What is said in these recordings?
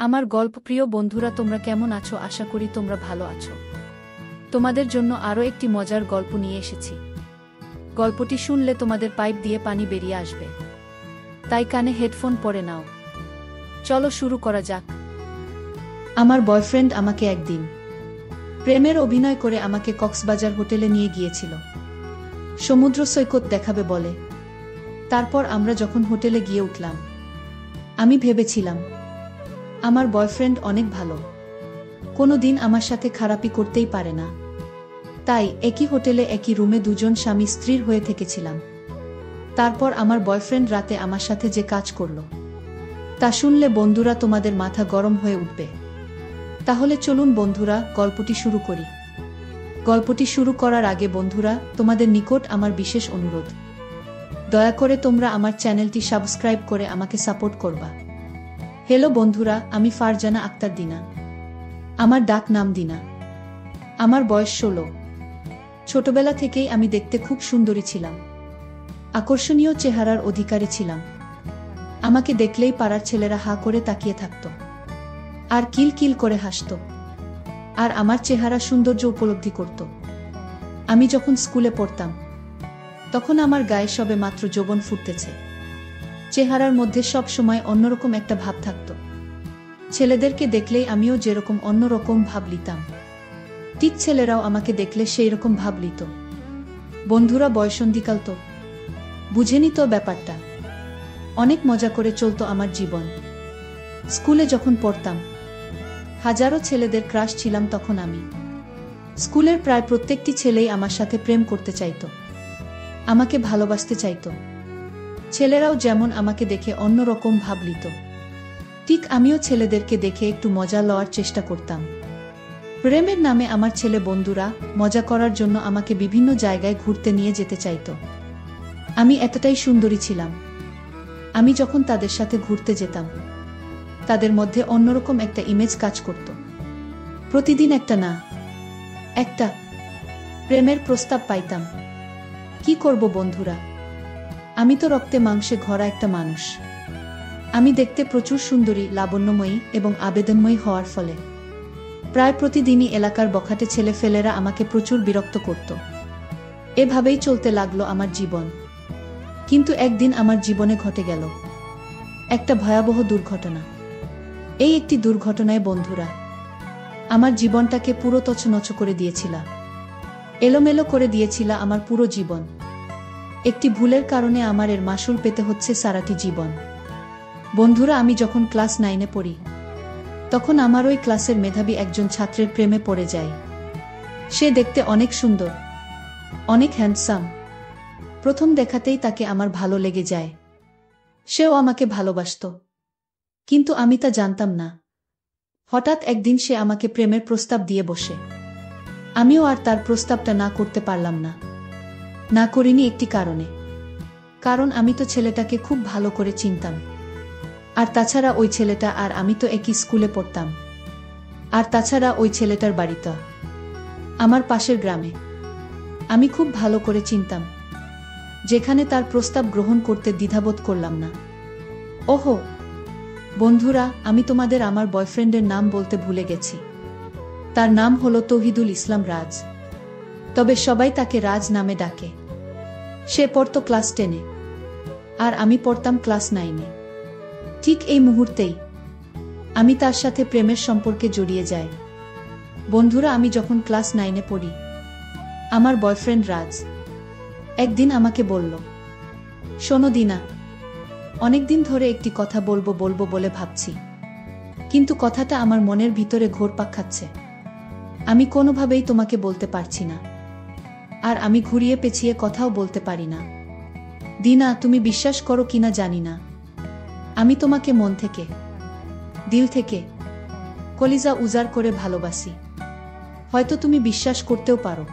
আমার গল্পপ্রিয় বন্ধুরা, তোমরা কেমন আছো? আশা করি তোমরা ভালো আছো। তোমাদের জন্য আরও একটি মজার গল্প নিয়ে এসেছি। গল্পটি শুনলে তোমাদের পাইপ দিয়ে পানি বেরিয়ে আসবে, তাই কানে হেডফোন পরে নাও। চলো শুরু করা যাক। আমার বয়ফ্রেন্ড আমাকে একদিন প্রেমের অভিনয় করে আমাকে কক্সবাজার হোটেলে নিয়ে গিয়েছিল। সমুদ্র সৈকত দেখাবে বলে। তারপর আমরা যখন হোটেলে গিয়ে উঠলাম, আমি ভেবেছিলাম আমার বয়ফ্রেন্ড অনেক ভালো, কোনো দিন আমার সাথে খারাপই করতেই পারে না। তাই একই হোটেলে একই রুমে দুজন স্বামী স্ত্রীর হয়ে থেকেছিলাম। তারপর আমার বয়ফ্রেন্ড রাতে আমার সাথে যে কাজ করল, তা শুনলে বন্ধুরা তোমাদের মাথা গরম হয়ে উঠবে। তাহলে চলুন বন্ধুরা, গল্পটি শুরু করি। গল্পটি শুরু করার আগে বন্ধুরা, তোমাদের নিকট আমার বিশেষ অনুরোধ, দয়া করে তোমরা আমার চ্যানেলটি সাবস্ক্রাইব করে আমাকে সাপোর্ট করবা। হ্যালো বন্ধুরা, আমি ফারজানা আক্তার দিনা। আমার ডাক নাম দিনা। আমার বয়স 16। ছোটবেলা থেকেই আমি দেখতে খুব সুন্দরী ছিলাম, আকর্ষণীয় চেহারার অধিকারী ছিলাম। আমাকে দেখলেই পাড়ার ছেলেরা হা করে তাকিয়ে থাকত আর কিল কিল করে হাসত, আর আমার চেহারা সৌন্দর্য উপলব্ধি করত। আমি যখন স্কুলে পড়তাম, তখন আমার গায়ে সবে মাত্র যৌবন ফুটতেছে। চেহারার মধ্যে সব সময় অন্যরকম একটা ভাব থাকত। ছেলেদেরকে দেখলেই আমিও যেরকম অন্যরকম ভাব লিতাম, ঠিক ছেলেরাও আমাকে দেখলে সেই রকম ভাব লিত। বন্ধুরা, বয়সন্ধিকাল তো, বুঝেনি তো ব্যাপারটা। অনেক মজা করে চলতো আমার জীবন। স্কুলে যখন পড়তাম, হাজারো ছেলেদের ক্রাশ ছিলাম তখন আমি। স্কুলের প্রায় প্রত্যেকটি ছেলেই আমার সাথে প্রেম করতে চাইত, আমাকে ভালোবাসতে চাইত। ছেলেরাও যেমন আমাকে দেখে অন্যরকম ভাব লিত, ঠিক আমিও ছেলেদেরকে দেখে একটু মজা লওয়ার চেষ্টা করতাম। প্রেমের নামে আমার ছেলে বন্ধুরা মজা করার জন্য আমাকে বিভিন্ন জায়গায় ঘুরতে নিয়ে যেতে চাইত। আমি এতটাই সুন্দরী ছিলাম, আমি যখন তাদের সাথে ঘুরতে যেতাম, তাদের মধ্যে অন্যরকম একটা ইমেজ কাজ করত। প্রতিদিন একটা না একটা প্রেমের প্রস্তাব পাইতাম। কি করব বন্ধুরা, আমি তো রক্তে মাংসে ঘরা একটা মানুষ। আমি দেখতে প্রচুর সুন্দরী, লাবণ্যময়ী এবং আবেদনময়ী হওয়ার ফলে প্রায় প্রতিদিনই এলাকার বখাটে ছেলেফেলেরা আমাকে প্রচুর বিরক্ত করত। এভাবেই চলতে লাগলো আমার জীবন। কিন্তু একদিন আমার জীবনে ঘটে গেল একটা ভয়াবহ দুর্ঘটনা। এই একটি দুর্ঘটনায় বন্ধুরা আমার জীবনটাকে পুরো তছনছ করে দিয়েছিল, এলোমেলো করে দিয়েছিল আমার পুরো জীবন। একটি ভুলের কারণে আমার এর মাসুল পেতে হচ্ছে সারাটি জীবন। বন্ধুরা, আমি যখন ক্লাস 9-এ পড়ি, তখন আমার ওই ক্লাসের মেধাবী একজন ছাত্রের প্রেমে পড়ে যাই। সে দেখতে অনেক সুন্দর, অনেক হ্যান্ডসাম। প্রথম দেখাতেই তাকে আমার ভালো লেগে যায়। সেও আমাকে ভালোবাসত, কিন্তু আমি তা জানতাম না। হঠাৎ একদিন সে আমাকে প্রেমের প্রস্তাব দিয়ে বসে। আমিও আর তার প্রস্তাবটা না করতে পারলাম না। না করিনি একটি কারণে, কারণ আমি তো ছেলেটাকে খুব ভালো করে চিনতাম। আর তাছাড়া ওই ছেলেটা আর আমি তো একই স্কুলে পড়তাম। আর তাছাড়া ওই ছেলেটার বাড়িটা আমার পাশের গ্রামে। আমি খুব ভালো করে চিনতাম, যেখানে তার প্রস্তাব গ্রহণ করতে দ্বিধাবোধ করলাম না। ওহো বন্ধুরা, আমি তোমাদের আমার বয়ফ্রেন্ডের নাম বলতে ভুলে গেছি। তার নাম হলো তৌহিদুল ইসলাম রাজ, তবে সবাই তাকে রাজ নামে ডাকে। সে পড়তো ক্লাস 10-এ, আর আমি পড়তাম ক্লাস 9-এ। ঠিক এই মুহূর্তেই আমি তার সাথে প্রেমের সম্পর্কে জড়িয়ে যাই। বন্ধুরা, আমি যখন ক্লাস 9-এ পড়ি, আমার বয়ফ্রেন্ড রাজ একদিন আমাকে বলল, শোনো দিনা, অনেকদিন ধরে একটি কথা বলবো বলবো বলে ভাবছি, কিন্তু কথাটা আমার মনের ভিতরে ঘোরপাক খাচ্ছে। আমি কোনোভাবেই তোমাকে বলতে পারছি না, আর আমি ঘুরিয়ে পেঁচিয়ে কথাও বলতে পারি না। দিনা, তুমি বিশ্বাস করো কিনা জানি না, আমি তোমাকে মন থেকে, দিল থেকে, কলিজা উজাড় করে ভালোবাসি। হয়তো তুমি বিশ্বাস করতেও পারো,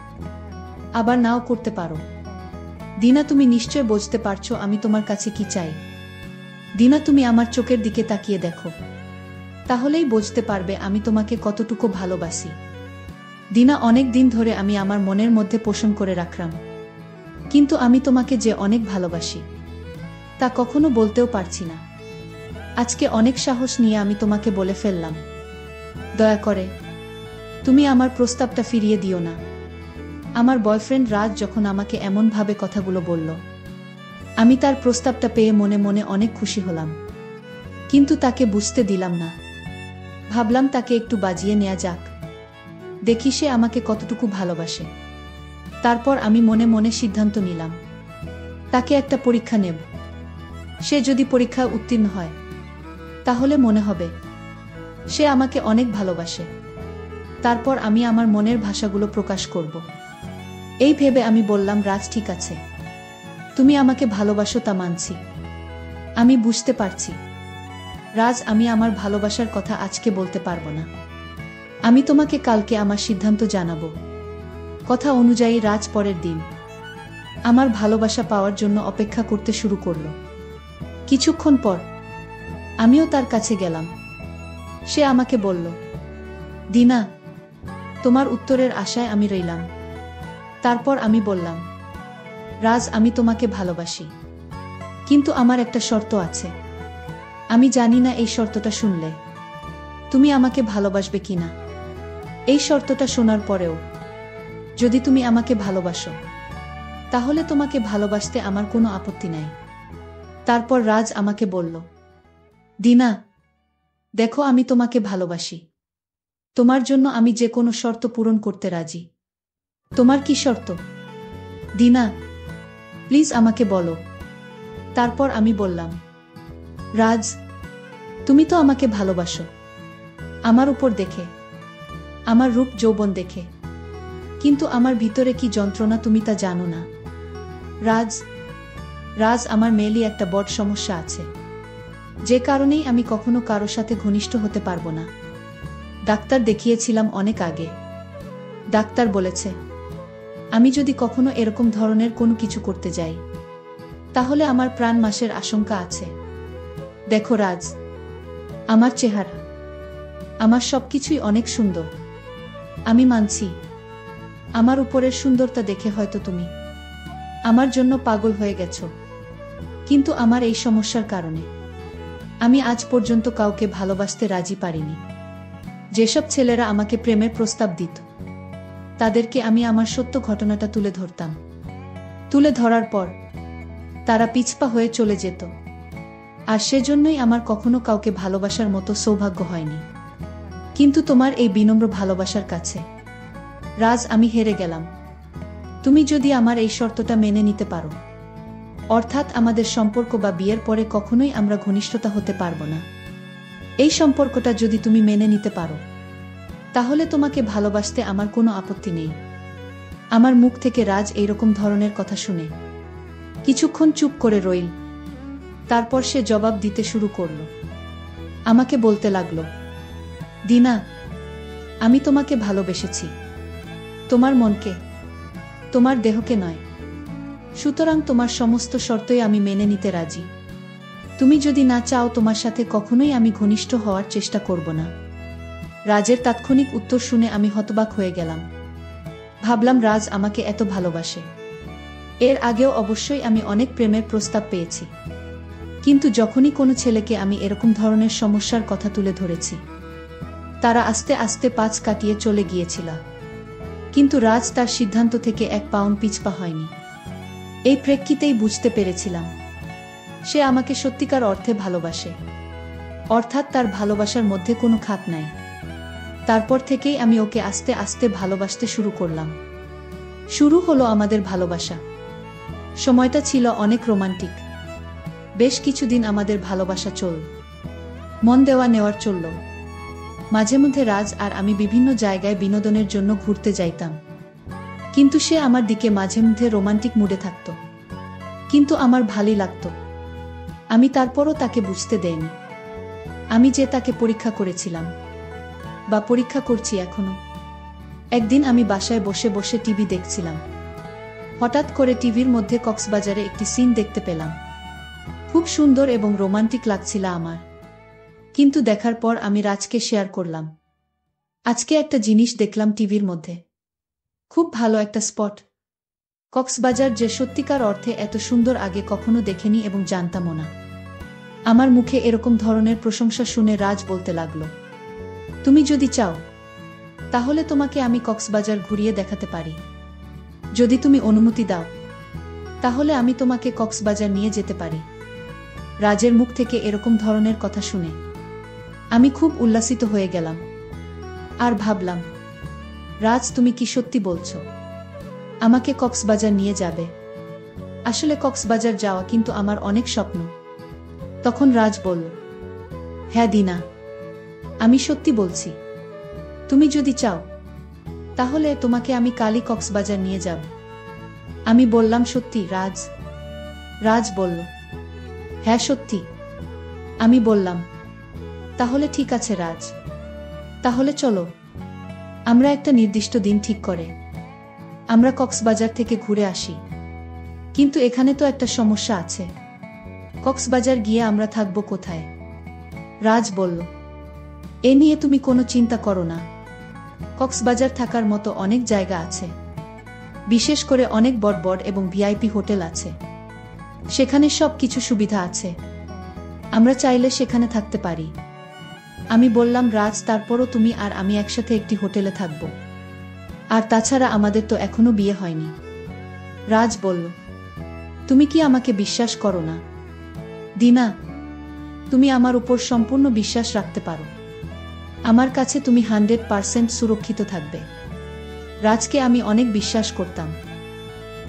আবার নাও করতে পারো। দিনা, তুমি নিশ্চয় বুঝতে পারছো আমি তোমার কাছে কি চাই। দিনা, তুমি আমার চোখের দিকে তাকিয়ে দেখো, তাহলেই বুঝতে পারবে আমি তোমাকে কতটুকু ভালোবাসি। দিনা, অনেক দিন ধরে আমি আমার মনের মধ্যে পোষণ করে রাখলাম, কিন্তু আমি তোমাকে যে অনেক ভালোবাসি তা কখনো বলতেও পারছি না। আজকে অনেক সাহস নিয়ে আমি তোমাকে বলে ফেললাম। দয়া করে তুমি আমার প্রস্তাবটা ফিরিয়ে দিও না। আমার বয়ফ্রেন্ড রাজ যখন আমাকে এমনভাবে কথাগুলো বলল, আমি তার প্রস্তাবটা পেয়ে মনে মনে অনেক খুশি হলাম, কিন্তু তাকে বুঝতে দিলাম না। ভাবলাম তাকে একটু বাজিয়ে নেওয়া যাক, দেখি সে আমাকে কতটুকু ভালোবাসে। তারপর আমি মনে মনে সিদ্ধান্ত নিলাম, তাকে একটা পরীক্ষা নেব। সে যদি পরীক্ষায় উত্তীর্ণ হয়, তাহলে মনে হবে সে আমাকে অনেক ভালোবাসে। তারপর আমি আমার মনের ভাষাগুলো প্রকাশ করব। এই ভেবে আমি বললাম, রাজ ঠিক আছে, তুমি আমাকে ভালোবাসো তা মানছি, আমি বুঝতে পারছি। রাজ, আমি আমার ভালোবাসার কথা আজকে বলতে পারবো না, আমি তোমাকে কালকে আমার সিদ্ধান্ত জানাবো। কথা অনুযায়ী রাজ পরের দিন আমার ভালোবাসা পাওয়ার জন্য অপেক্ষা করতে শুরু করল। কিছুক্ষণ পর আমিও তার কাছে গেলাম। সে আমাকে বলল, দিনা, তোমার উত্তরের আশায় আমি রইলাম। তারপর আমি বললাম, রাজ, আমি তোমাকে ভালোবাসি, কিন্তু আমার একটা শর্ত আছে। আমি জানি না এই শর্তটা শুনলে তুমি আমাকে ভালোবাসবে কিনা। এই শর্তটা শোনার পরেও যদি তুমি আমাকে ভালোবাসো, তাহলে তোমাকে ভালোবাসতে আমার কোনো আপত্তি নাই। তারপর রাজ আমাকে বলল, দিনা, দেখো, আমি তোমাকে ভালোবাসি, তোমার জন্য আমি যে কোনো শর্ত পূরণ করতে রাজি। তোমার কি শর্ত? দিনা, প্লিজ আমাকে বলো। তারপর আমি বললাম, রাজ, তুমি তো আমাকে ভালোবাসো, আমার উপর দেখে, আমার রূপ যৌবন দেখে, কিন্তু আমার ভিতরে কি যন্ত্রণা তুমি তা জানো না। রাজ, রাজ, আমার মেয়েলি একটা বড় সমস্যা আছে, যে কারণেই আমি কখনো কারো সাথে ঘনিষ্ঠ হতে পারবো না। ডাক্তার দেখিয়েছিলাম অনেক আগে। ডাক্তার বলেছে, আমি যদি কখনো এরকম ধরনের কোনো কিছু করতে যাই, তাহলে আমার প্রাণ নাশের আশঙ্কা আছে। দেখো রাজ, আমার চেহারা, আমার সবকিছুই অনেক সুন্দর, আমি মানছি। আমার উপরের সুন্দরতা দেখে হয়তো তুমি আমার জন্য পাগল হয়ে গেছো, কিন্তু আমার এই সমস্যার কারণে আমি আজ পর্যন্ত কাউকে ভালোবাসতে রাজি পারিনি। যেসব ছেলেরা আমাকে প্রেমের প্রস্তাব দিত, তাদেরকে আমি আমার সত্য ঘটনাটা তুলে ধরতাম। তুলে ধরার পর তারা পিছপা হয়ে চলে যেত, আর সেজন্যই আমার কখনো কাউকে ভালোবাসার মতো সৌভাগ্য হয়নি। কিন্তু তোমার এই বিনম্র ভালোবাসার কাছে রাজ আমি হেরে গেলাম। তুমি যদি আমার এই শর্তটা মেনে নিতে পারো, অর্থাৎ আমাদের সম্পর্ক বা বিয়ের পরে কখনোই আমরা ঘনিষ্ঠতা হতে পারবো না, এই সম্পর্কটা যদি তুমি মেনে নিতে পারো, তাহলে তোমাকে ভালোবাসতে আমার কোনো আপত্তি নেই। আমার মুখ থেকে রাজ এইরকম ধরনের কথা শুনে কিছুক্ষণ চুপ করে রইল। তারপর সে জবাব দিতে শুরু করল। আমাকে বলতে লাগলো, দিনা, আমি তোমাকে ভালোবেসেছি, তোমার মনকে, তোমার দেহকে নয়। সুতরাং তোমার সমস্ত শর্তই আমি মেনে নিতে রাজি। তুমি যদি না চাও, তোমার সাথে কখনোই আমি ঘনিষ্ঠ হওয়ার চেষ্টা করব না। রাজের তাৎক্ষণিক উত্তর শুনে আমি হতবাক হয়ে গেলাম। ভাবলাম, রাজ আমাকে এত ভালোবাসে। এর আগেও অবশ্যই আমি অনেক প্রেমের প্রস্তাব পেয়েছি, কিন্তু যখনই কোনো ছেলেকে আমি এরকম ধরনের সমস্যার কথা তুলে ধরেছি, তারা আস্তে আস্তে পাছ কাটিয়ে চলে গিয়েছিল। কিন্তু রাজ তার সিদ্ধান্ত থেকে এক পাউন্ড পিছপা হয়নি। এই প্রেক্ষিতেই বুঝতে পেরেছিলাম সে আমাকে সত্যিকার অর্থে ভালোবাসে, অর্থাৎ তার ভালোবাসার মধ্যে কোনো খাত নাই। তারপর থেকেই আমি ওকে আস্তে আস্তে ভালোবাসতে শুরু করলাম। শুরু হলো আমাদের ভালোবাসা। সময়টা ছিল অনেক রোমান্টিক। বেশ কিছুদিন আমাদের ভালোবাসা চলল, মন দেওয়া নেওয়ার চলল। মাঝে মধ্যে রাজ আর আমি বিভিন্ন জায়গায় বিনোদনের জন্য ঘুরতে যাইতাম, কিন্তু সে আমার দিকে মাঝে মধ্যে রোমান্টিক মুডে থাকত, কিন্তু আমার ভালোই লাগতো। আমি তারপরও তাকে বুঝতে দেইনি আমি যে তাকে পরীক্ষা করেছিলাম বা পরীক্ষা করছি এখনো। একদিন আমি বাসায় বসে বসে টিভি দেখছিলাম। হঠাৎ করে টিভির মধ্যে কক্সবাজারে একটি সিন দেখতে পেলাম। খুব সুন্দর এবং রোমান্টিক লাগছিল আমার। কিন্তু দেখার পর আমি রাজকে শেয়ার করলাম, আজকে একটা জিনিস দেখলাম টিভির মধ্যে, খুব ভালো একটা স্পট। কক্সবাজার যে সত্যিকার অর্থে এত সুন্দর আগে কখনো দেখেনি এবং জানতামও না। আমার মুখে এরকম ধরনের প্রশংসা শুনে রাজ বলতে লাগলো, তুমি যদি চাও তাহলে তোমাকে আমি কক্সবাজার ঘুরিয়ে দেখাতে পারি। যদি তুমি অনুমতি দাও তাহলে আমি তোমাকে কক্সবাজার নিয়ে যেতে পারি। রাজের মুখ থেকে এরকম ধরনের কথা শুনে আমি খুব উল্লাসিত হয়ে গেলাম আর ভাবলাম, রাজ তুমি কি সত্যি বলছো? আমাকে কক্সবাজার নিয়ে যাবে? আসলে কক্সবাজার যাওয়া কিন্তু আমার অনেক স্বপ্ন। তখন রাজ বলল, হ্যাঁ দিনা, আমি সত্যি বলছি। তুমি যদি চাও তাহলে তোমাকে আমি কালই কক্সবাজার নিয়ে যাব। আমি বললাম, সত্যি রাজ? রাজ বলল, হ্যাঁ সত্যি। আমি বললাম, তাহলে ঠিক আছে রাজ, তাহলে চলো আমরা একটা নির্দিষ্ট দিন ঠিক করে আমরা কক্সবাজার থেকে ঘুরে আসি। কিন্তু এখানে তো একটা সমস্যা আছে, কক্সবাজার গিয়ে আমরা থাকবো কোথায়? রাজ বলল, এ নিয়ে তুমি কোনো চিন্তা করো না, কক্সবাজার থাকার মতো অনেক জায়গা আছে, বিশেষ করে অনেক বড় বড় এবং ভিআইপি হোটেল আছে, সেখানে সব কিছু সুবিধা আছে, আমরা চাইলে সেখানে থাকতে পারি। আমি বললাম, রাজ তারপরও তুমি আর আমি একসাথে একটি হোটেলে থাকব, আর তাছাড়া আমাদের তো এখনো বিয়ে হয়নি। রাজ বলল, তুমি কি আমাকে বিশ্বাস করো না? দিনা, তুমি আমার উপর সম্পূর্ণ বিশ্বাস রাখতে পারো, আমার কাছে তুমি 100% সুরক্ষিত থাকবে। রাজকে আমি অনেক বিশ্বাস করতাম,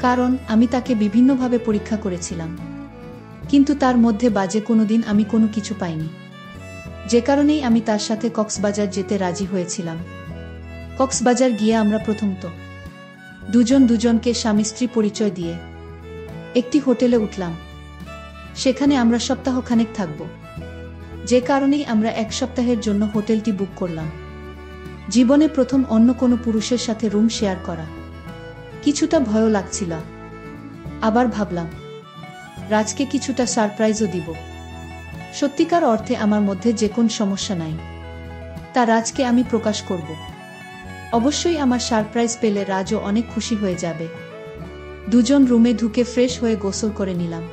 কারণ আমি তাকে বিভিন্নভাবে পরীক্ষা করেছিলাম, কিন্তু তার মধ্যে বাজে কোনোদিন আমি কোনো কিছু পাইনি, যে কারণেই আমি তার সাথে কক্সবাজার যেতে রাজি হয়েছিলাম। কক্সবাজার গিয়ে আমরা প্রথমত দুজন দুজনকে স্বামী স্ত্রী পরিচয় দিয়ে একটি হোটেলে উঠলাম, সেখানে আমরা সপ্তাহখানেক থাকব, যে কারণেই আমরা 1 সপ্তাহের জন্য হোটেলটি বুক করলাম। জীবনে প্রথম অন্য কোনো পুরুষের সাথে রুম শেয়ার করা, কিছুটা ভয়ও লাগছিল, আবার ভাবলাম রাজকে কিছুটা সারপ্রাইজও দিব। সত্যিকার অর্থে আমার মধ্যে যে কোন সমস্যা নাই, তা রাজকে আমি প্রকাশ করব। অবশ্যই আমার সারপ্রাইজ পেলে রাজও অনেক খুশি হয়ে যাবে। দুজন রুমে ঢুকে ফ্রেশ হয়ে গোসল করে নিলাম।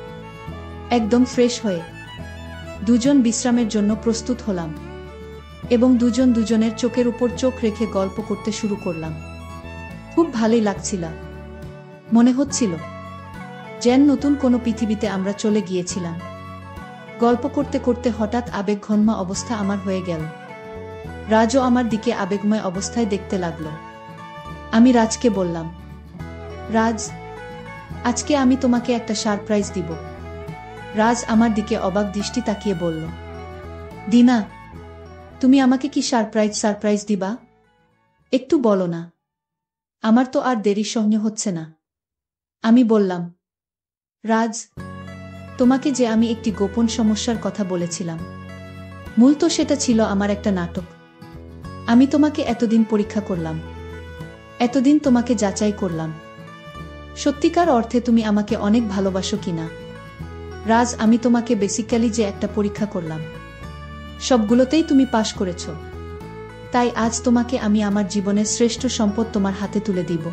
একদম ফ্রেশ হয়ে দুজন বিশ্রামের জন্য প্রস্তুত হলাম এবং দুজন দুজনের চোখের উপর চোখ রেখে গল্প করতে শুরু করলাম। খুব ভালোই লাগছিল, মনে হচ্ছিল যেন নতুন কোনো পৃথিবীতে আমরা চলে গিয়েছিলাম। গল্প করতে করতে হঠাৎ আবেগঘন্মা অবস্থা আমার হয়ে গেল। রাজও আমার দিকে আবেগময় অবস্থায় দেখতে লাগলো। আমি রাজকে বললাম, রাজ, আজকে আমি তোমাকে একটা সারপ্রাইজ দিব। রাজ আমার দিকে অবাক দৃষ্টি তাকিয়ে বলল, দিনা, তুমি আমাকে কি সারপ্রাইজ দিবা? একটু বলো না, আমার তো আর দেরি সহ্য হচ্ছে না। আমি বললাম, রাজ, তোমাকে যে আমি একটি গোপন সমস্যার কথা বলেছিলাম, মূলত সেটা ছিল আমার একটা নাটক। আমি তোমাকে এতদিন পরীক্ষা করলাম, এতদিন তোমাকে যাচাই করলাম, সত্যিকার অর্থে তুমি আমাকে অনেক ভালোবাসো কিনা। রাজ, আমি তোমাকে বেসিক্যালি যে একটা পরীক্ষা করলাম, সবগুলোতেই তুমি পাশ করেছ, তাই আজ তোমাকে আমি আমার জীবনের শ্রেষ্ঠ সম্পদ তোমার হাতে তুলে দিব।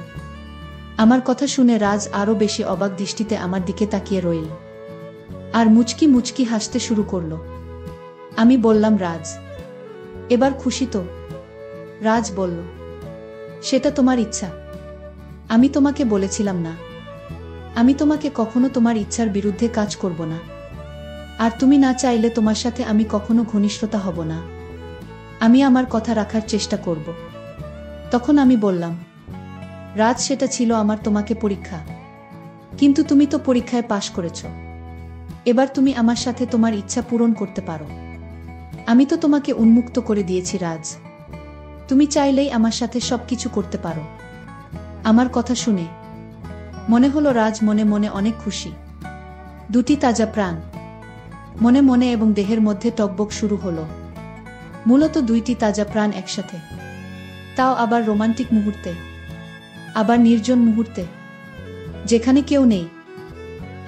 আমার কথা শুনে রাজ আরো বেশি অবাক দৃষ্টিতে আমার দিকে তাকিয়ে রইল আর মুচকি মুচকি হাসতে শুরু করল। আমি বললাম, রাজ, এবার খুশি তো? রাজ বলল, সেটা তোমার ইচ্ছা, আমি তোমাকে বলেছিলাম না, আমি তোমাকে কখনো তোমার ইচ্ছার বিরুদ্ধে কাজ করব না, আর তুমি না চাইলে তোমার সাথে আমি কখনো ঘনিষ্ঠতা হব না, আমি আমার কথা রাখার চেষ্টা করব। তখন আমি বললাম, রাজ, সেটা ছিল আমার তোমাকে পরীক্ষা, কিন্তু তুমি তো পরীক্ষায় পাশ করেছ, এবার তুমি আমার সাথে তোমার ইচ্ছা পূরণ করতে পারো। আমি তো তোমাকে উন্মুক্ত করে দিয়েছি রাজ, তুমি চাইলেই আমার সাথে সবকিছু করতে পারো। আমার কথা শুনে মনে হলো রাজ মনে মনে অনেক খুশি। দুটি তাজা প্রাণ মনে মনে এবং দেহের মধ্যে টকবক শুরু হলো। মূলত দুইটি তাজা প্রাণ একসাথে, তাও আবার রোমান্টিক মুহূর্তে, আবার নির্জন মুহূর্তে, যেখানে কেউ নেই।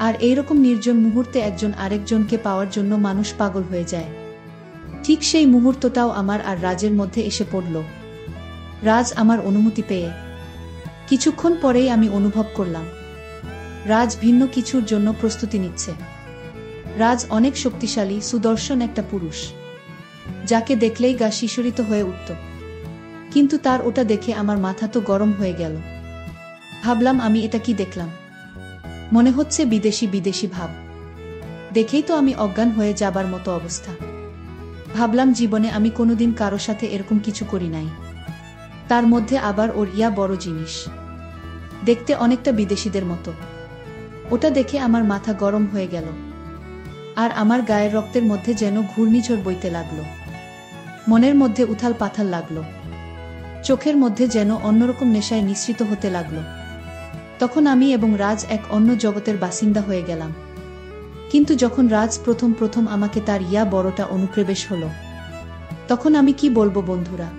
আর এইরকম নির্জন মুহূর্তে একজন আরেকজনকে পাওয়ার জন্য মানুষ পাগল হয়ে যায়। ঠিক সেই মুহূর্তটাও আমার আর রাজের মধ্যে এসে পড়ল। রাজ আমার অনুমতি পেয়ে কিছুক্ষণ পরেই আমি অনুভব করলাম রাজ ভিন্ন কিছুর জন্য প্রস্তুতি নিচ্ছে। রাজ অনেক শক্তিশালী সুদর্শন একটা পুরুষ, যাকে দেখলেই গা শিশরিত হয়ে উঠত। কিন্তু তার ওটা দেখে আমার মাথা তো গরম হয়ে গেল। ভাবলাম আমি এটা কি দেখলাম, মনে হচ্ছে বিদেশি বিদেশি ভাব। দেখেই তো আমি অজ্ঞান হয়ে যাবার মতো অবস্থা। ভাবলাম জীবনে আমি কোনোদিন কারো সাথে এরকম কিছু করি নাই, তার মধ্যে আবার ওর ইয়া বড় জিনিস, দেখতে অনেকটা বিদেশিদের মতো। ওটা দেখে আমার মাথা গরম হয়ে গেল, আর আমার গায়ের রক্তের মধ্যে যেন ঘূর্ণিঝড় বইতে লাগলো। মনের মধ্যে উথাল পাথাল লাগলো, চোখের মধ্যে যেন অন্যরকম নেশায় নিঃসৃত হতে লাগলো। তখন আমি এবং রাজ এক অন্য জগতের বাসিন্দা হয়ে গেলাম। কিন্তু যখন রাজ প্রথম প্রথম আমাকে তার ইয়া বড়টা অনুপ্রবেশ হলো, তখন আমি কি বলবো বন্ধুরা,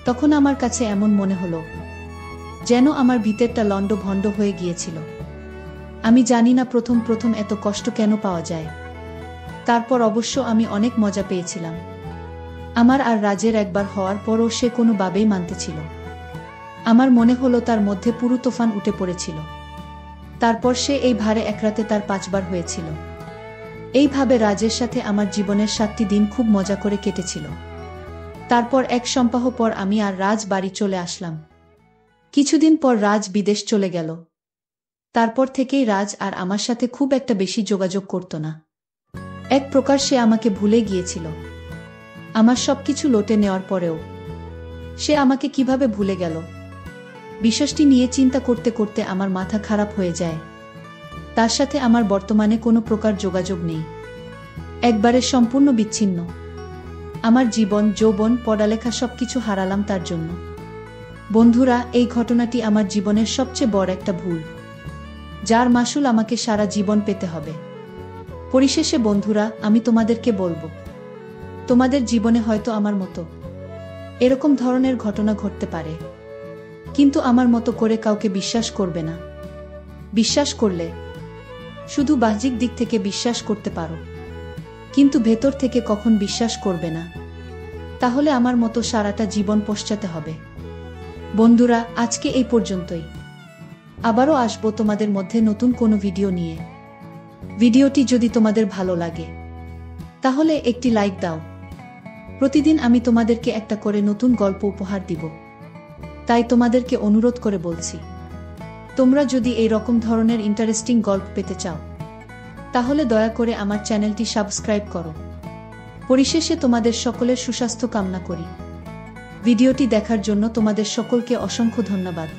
তখন আমার কাছে এমন মনে হলো যেন আমার ভিতরটা লন্ড ভন্ড হয়ে গিয়েছিল। আমি জানি না প্রথম প্রথম এত কষ্ট কেন পাওয়া যায়। তারপর অবশ্য আমি অনেক মজা পেয়েছিলাম। আমার আর রাজের একবার হওয়ার পরও সে কোনোভাবেই মানতে ছিল। আমার মনে হলো তার মধ্যে পুরো তুফান উঠে পড়েছিল। তারপর সে এই ভারে এক রাতে তার 5 বার হয়েছিল। এইভাবে রাজের সাথে আমার জীবনের 7টি দিন খুব মজা করে কেটেছিল। তারপর এক সপ্তাহ পর আমি আর রাজ বাড়ি চলে আসলাম। কিছুদিন পর রাজ বিদেশ চলে গেল। তারপর থেকেই রাজ আর আমার সাথে খুব একটা বেশি যোগাযোগ করত না। এক প্রকার সে আমাকে ভুলে গিয়েছিল। আমার সবকিছু লোটে নেওয়ার পরেও সে আমাকে কিভাবে ভুলে গেল, বিষয়টি নিয়ে চিন্তা করতে করতে আমার মাথা খারাপ হয়ে যায়। তার সাথে আমার বর্তমানে কোনো প্রকার যোগাযোগ নেই, একবারে সম্পূর্ণ বিচ্ছিন্ন। আমার জীবন, যৌবন, পড়ালেখা সবকিছু হারালাম তার জন্য। বন্ধুরা, এই ঘটনাটি আমার জীবনের সবচেয়ে বড় একটা ভুল, যার মাসুল আমাকে সারা জীবন পেতে হবে। পরিশেষে বন্ধুরা, আমি তোমাদেরকে বলবো, তোমাদের জীবনে হয়তো আমার মতো এরকম ধরনের ঘটনা ঘটতে পারে, কিন্তু আমার মতো করে কাউকে বিশ্বাস করবে না। বিশ্বাস করলে শুধু বাহ্যিক দিক থেকে বিশ্বাস করতে পারো, কিন্তু ভেতর থেকে কখন বিশ্বাস করবে না। তাহলে আমার মতো সারাটা জীবন পশ্চাতে হবে। বন্ধুরা, আজকে এই পর্যন্তই। আবারও আসবো তোমাদের মধ্যে নতুন কোনো ভিডিও নিয়ে। ভিডিওটি যদি তোমাদের ভালো লাগে তাহলে একটি লাইক দাও। প্রতিদিন আমি তোমাদেরকে একটা করে নতুন গল্প উপহার দিব, তাই তোমাদেরকে অনুরোধ করে বলছি, তোমরা যদি এই রকম ধরনের ইন্টারেস্টিং গল্প পেতে চাও তাহলে দয়া করে আমার চ্যানেলটি সাবস্ক্রাইব করো। পরিশেষে তোমাদের সকলের সুস্বাস্থ্য কামনা করি। ভিডিওটি দেখার জন্য তোমাদের সকলকে অসংখ্য ধন্যবাদ।